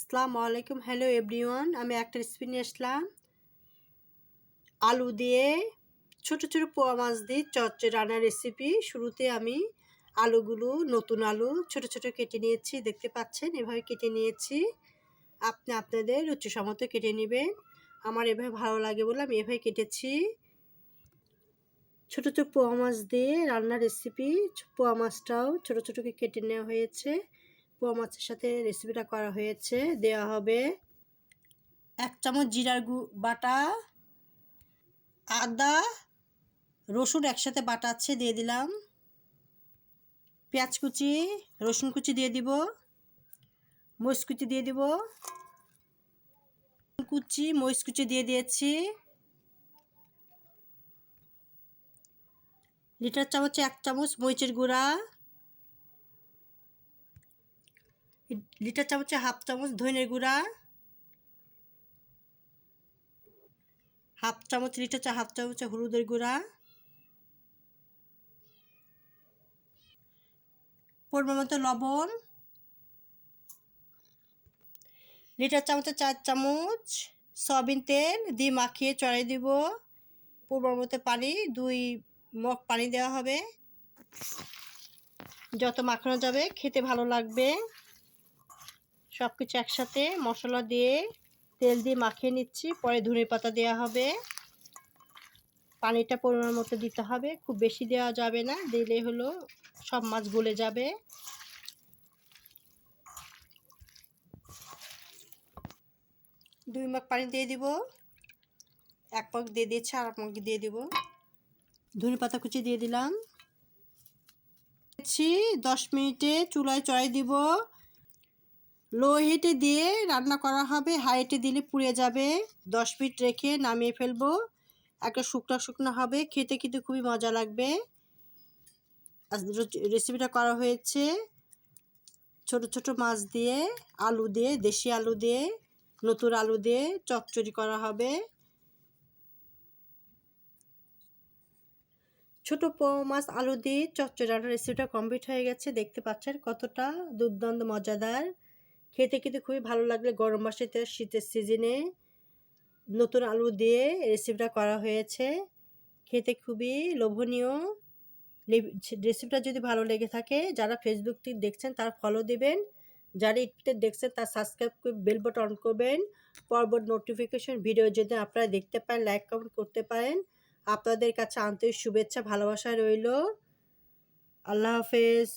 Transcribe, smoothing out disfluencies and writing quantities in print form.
আসসালামু আলাইকুম, hello everyone. আমি একটা রেসিপি নিয়ে আসলাম। আলু দিয়ে ছোট ছোট পোয়া মাছ দিয়ে চচ্চড়ি রান্নার রেসিপি। শুরুতে আমি আলুগুলো, নতুন আলু ছোট ছোট কেটে নিয়েছি, দেখতে পাচ্ছেন এভাবে কেটে নিয়েছি। আপনি আপনাদের রুচিসম্মত কেটে নেবেন। আমার এভাবে ভালো লাগে বলে আমি এভাবে কেটেছি। ছোট ছোট পোয়া মাছ দিয়ে রান্নার রেসিপি। পোয়া মাছটাও ছোট ছোট কেটে নেওয়া হয়েছে। পোয়া মাছের সাথে রেসিপিটা করা হয়েছে। দেওয়া হবে 1 চামচ জিরার বাটা, আদা রসুন একসাথে বাটা আছে দিয়ে দিলাম, পেঁয়াজ কুচি, রসুন কুচি দিয়ে দিব, মরিচ কুচি দিয়ে দিব, মরিচ কুচি দিয়ে দিয়েছি। লিটার চামচে 1 চামচ মরিচের গুঁড়া, লিটার চামচে 1/2 চামচ ধনের গুঁড়া, 1/2 চামচ হলুদের গুঁড়া, পরিমাণ মতো লবণ, লিটার চামচে 4 চামচ সয়াবিন তেল দিয়ে মাখিয়ে চড়াই দিব। পরিমাণ মতো পানি, 2 মগ পানি দেওয়া হবে। যত মাখানো যাবে খেতে ভালো লাগবে। সব কিছু একসাথে মশলা দিয়ে তেল দিয়ে মাখিয়ে নিচ্ছি। পরে ধনে পাতা দেওয়া হবে। পানিটা পরিমাণ মতো দিতে হবে, খুব বেশি দেওয়া যাবে না, দিলে হলো সব মাছ গলে যাবে। দুই মগ পানি দিয়ে দিব, 1 মগ দিয়ে দিয়েছি, আর 1 মগ দিয়ে দিব। ধনে পাতা কুচি দিয়ে দিলাম। 10 মিনিটে চুলায় চড়াই দিব। লো হিটে দিয়ে রান্না করা হবে, হাই হিটে দিলে পুড়ে যাবে। 10 মিনিট রেখে নামিয়ে ফেলবো। একটা শুকনো শুকনো হবে, খেতে কিন্তু খুবই মজা লাগবে। রেসিপিটা করা হয়েছে ছোট ছোট মাছ দিয়ে, আলু দিয়ে, দেশি আলু দিয়ে, নতুন আলু দিয়ে চচ্চড়ি করা হবে। ছোট পোয়া মাছ আলু দিয়ে চচ্চড়ি রান্নার রেসিপিটা কমপ্লিট হয়ে গেছে। দেখতে পাচ্ছেন কতটা দুর্দান্ত মজাদার, খেতে কিন্তু খুবই ভালো লাগলে গরম মাসে শীতের সিজনে নতুন আলু দিয়ে রেসিপিটা করা হয়েছে। খেতে খুবই লোভনীয়। রেসিপিটা যদি ভালো লেগে থাকে, যারা ফেসবুক থেকে দেখছেন তারা ফলো দিবেন, যারা ইউটিউবে দেখছেন তারা সাবস্ক্রাইব করে বেল বাটন অন করবেন। পরবর্তী নোটিফিকেশন ভিডিও যদি আপনারা দেখতে পান, লাইক কমেন্ট করতে পারেন। আপনাদের কাছে আন্তরিক শুভেচ্ছা ভালোবাসা রইল। আল্লাহ হাফেজ।